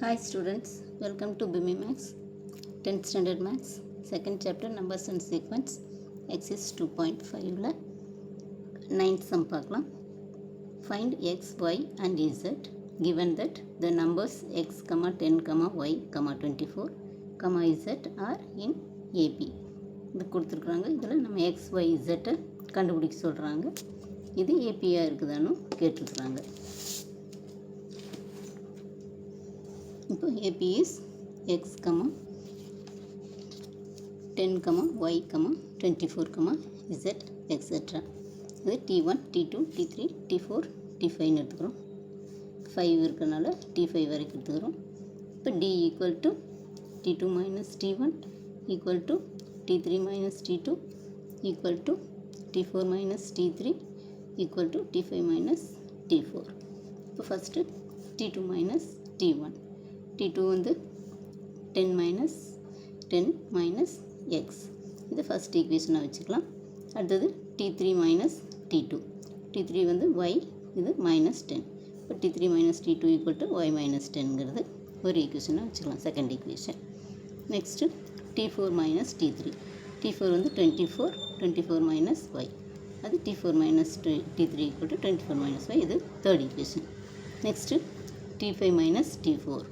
Hi students, welcome to BIMI Max, 10th standard Max, second chapter numbers and sequence, exercise 2.5ல 9th sum பார்க்கலாம். Find x, y and z given that the numbers x, 10, y, 24, z are in AP. இது கொடுத்துருக்குறாங்க. இதில் நம்ம x, y, z கண்டுபிடிக்க சொல்கிறாங்க. இது ஏபியாக இருக்குதான்னு கேட்டிருக்குறாங்க. இப்போ AP is x, 10, y, 24, z etc. இது T1, T2, T3, T4, T5ன்னு எடுத்துக்கிறோம். 5 இருக்கிறனால T5 வரைக்கும் எடுத்துக்கிறோம். இப்போ D equal to T2 minus T1 equal to T3 minus T2 equal to T4 minus T3 equal to T5 minus T4. இப்போ first T2 minus T1. T2 வந்து 10 minus x. இது first ஈக்குவேஷனாக வச்சுக்கலாம். அடுத்தது T3 minus T2. T3 வந்து y, இது minus 10. இப்போ T3 minus T2 equal to y minus 10ங்கிறது ஒரு ஈக்குவேஷனாக வச்சுக்கலாம், second equation. Next T4 minus T3. T4 வந்து 24 minus y. அது T4 minus T3 equal to 24 minus y. இது third equation. Next T5 minus T4.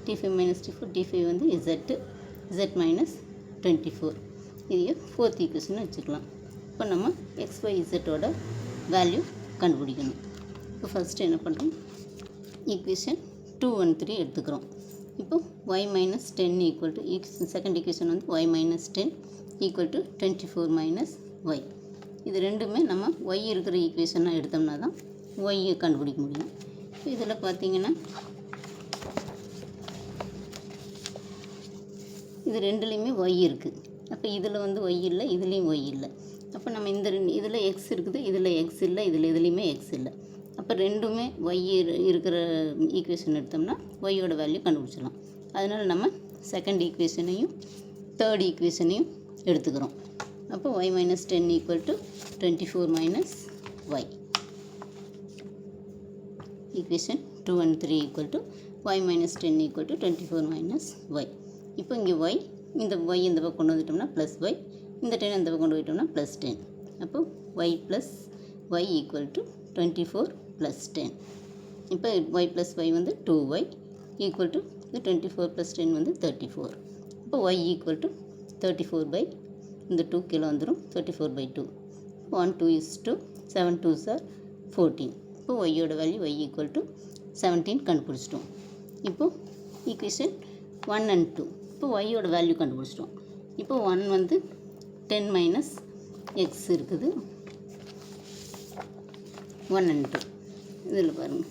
T5 minus T4, T5 வந்து z minus 24. இதையே fourth equation வச்சுக்கலாம். இப்போ நம்ம xy zோட வேல்யூ கண்டுபிடிக்கணும். இப்போ ஃபஸ்ட்டு என்ன பண்ணுறோம், ஈக்குவேஷன் 2, 1, 3 எடுத்துக்கிறோம். இப்போ y minus 10 equal to second equation வந்து y minus 10 equal to 24 minus y. இது ரெண்டுமே நம்ம y இருக்கிற ஈக்குவேஷனாக எடுத்தோம்னா தான் y கண்டுபிடிக்க முடியும். இப்போ இதில் பார்த்தீங்கன்னா இது ரெண்டுலேயுமே y இருக்குது. அப்போ இதில் வந்து y இல்லை, இதுலேயும் y இல்லை. அப்போ நம்ம இந்த இதில் x இருக்குது, இதில் x இல்லை, இதில் எதுலேயுமே x இல்லை. அப்போ ரெண்டுமே y இருக்கிற ஈக்குவேஷன் எடுத்தோம்னா ஒய்யோட வேல்யூ கண்டுபிடிச்சிடலாம். அதனால் நம்ம செகண்ட் ஈக்குவேஷனையும் தேர்ட் ஈக்குவேஷனையும் எடுத்துக்கிறோம். அப்போ y minus 10 equal to 24 minus y. Equation 2 and 3 equal to y minus 10 equal to 24 minus y. இப்போ இங்கே y, இந்த y இந்த பக்கம் கொண்டு வந்துட்டோம்னா ப்ளஸ் y, இந்த 10 இந்த பக்கம் கொண்டு போயிட்டோம்னா ப்ளஸ் 10. அப்போ y plus y equal to 24 plus 10. இப்போ y ப்ளஸ் y வந்து 2y ஈக்குவல் டு இது 24 ப்ளஸ் 10 வந்து 34. இப்போ y ஈக்குவல் டு 34 பை இந்த 2 கீழே வந்துடும், 34 by 2. 1 2 is 2, 7 2s are 14. இப்போ ஒய்யோட வேல்யூ y ஈக்குவல் டு 17 கண்டுபிடிச்சிட்டோம். இப்போது ஈக்குவேஷன் 1 and 2. இப்போ ஒய்யோட வேல்யூ கண்டுபிடிச்சிட்டோம். இப்போ 1 வந்து 10 மைனஸ் எக்ஸ் இருக்குது, 1 and 2 இதில் பாருங்கள்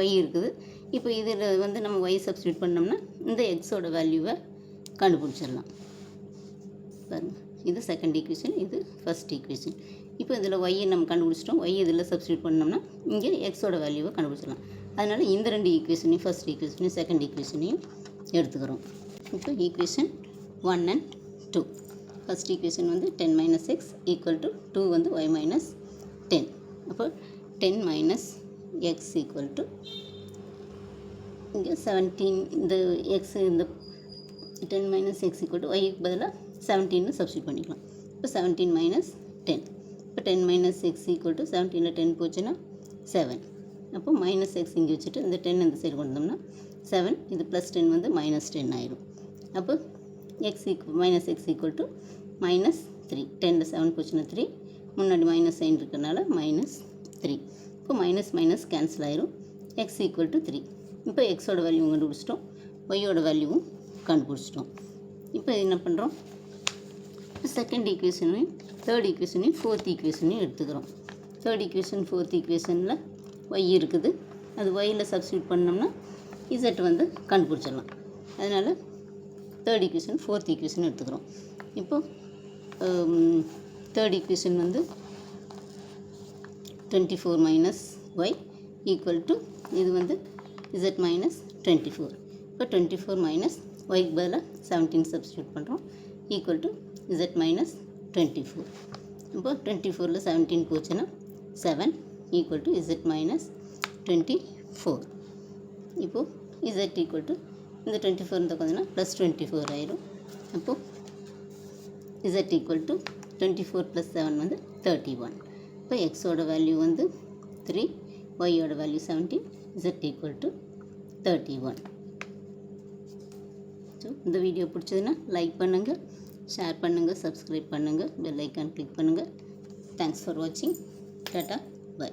y இருக்குது. இப்போ இதில் வந்து நம்ம y சப்ஸ்டியூட் பண்ணோம்னா இந்த எக்ஸோட வேல்யூவை கண்டுபிடிச்சிடலாம். பாருங்கள், இது செகண்ட் ஈக்குவேஷன், இது ஃபஸ்ட் ஈக்குவேஷன். இப்போ இதில் y நம்ம கண்டுபிடிச்சிட்டோம். y இதில் சப்ஸ்டியூட் பண்ணோம்னா இங்கே எக்ஸோட வேல்யூவை கண்டுபிடிச்சிடலாம். அதனால் இந்த ரெண்டு ஈக்குவேஷனையும், ஃபஸ்ட் ஈக்குவேஷனையும் செகண்ட் ஈக்குவேஷனையும் எடுத்துக்கிறோம். இப்போ ஈக்குவேஷன் 1 and 2. ஃபஸ்ட் ஈக்குவேஷன் வந்து 10 minus x equal to 2 வந்து y minus 10. அப்போ 10 minus x equal to இங்கே 17. இந்த x இந்த 10 minus x equal to y பதிலாக 17 சப்ஸ்டியூட் பண்ணிக்கலாம். இப்போ 17 minus 10. இப்போ 10 minus x equal to 17ல் 10 போச்சுன்னா 7. அப்போ மைனஸ் எக்ஸ் இங்கே வச்சுட்டு இந்த 10 இந்த சைடு கொண்டு வந்தோம்னா 7, இது ப்ளஸ் 10 வந்து minus 10 ஆயிடும். அப்போ minus X equal to minus 3. 10ல் 7 போச்சுன்னா 3, முன்னாடி மைனஸ் சைன் இருக்கிறனால -3. இப்போ மைனஸ் மைனஸ் கேன்சல் ஆயிரும், எக்ஸ் ஈக்குவல் டு 3. இப்போ எக்ஸோட வேல்யூ கண்டுபிடிச்சிட்டோம், ஒய்யோட வேல்யூவும் கண்டுபிடிச்சிட்டோம். இப்போ என்ன பண்ணுறோம், செகண்ட் ஈக்குவேஷனையும் தேர்ட் ஈக்குவேஷனையும் ஃபோர்த் ஈக்குவேஷனையும் எடுத்துக்கிறோம். தேர்ட் ஈக்குவேஷன் ஃபோர்த் ஈக்குவேஷனில் y இருக்குது, அது yயில் சப்ஸ்டியூட் பண்ணோம்னா z வந்து கண்டுபிடிச்சிடலாம். அதனால் தேர்ட் ஈக்குவேஷன் ஃபோர்த் ஈக்குவேஷன் எடுத்துக்கிறோம். இப்போது தேர்ட் ஈக்குவேஷன் வந்து 24 minus y equal to இது வந்து z minus 24. இப்போ 24 minus y பதிலாக 17 சப்ஸ்டியூட் பண்ணுறோம், ஈக்குவல் டு z minus 24. இப்போ 24ல் 17 போச்சுன்னா 7 equal to z minus 24. இப்போது z equal to இந்த 24 இருந்தால் கொஞ்சம்னா ப்ளஸ் 24 ஆயிரும். அப்போது z ஈக்குவல் டு 24 + 7 வந்து 31. இப்போ எக்ஸோட வேல்யூ வந்து 3, ஒய்யோட value 17, z equal to 31. So இந்த வீடியோ பிடிச்சதுன்னா லைக் பண்ணுங்கள், ஷேர் பண்ணுங்கள், சப்ஸ்கிரைப் பண்ணுங்கள், பெல் ஐக்கான் கிளிக் பண்ணுங்கள். தேங்க்ஸ் ஃபார் வாட்சிங். Tata, by.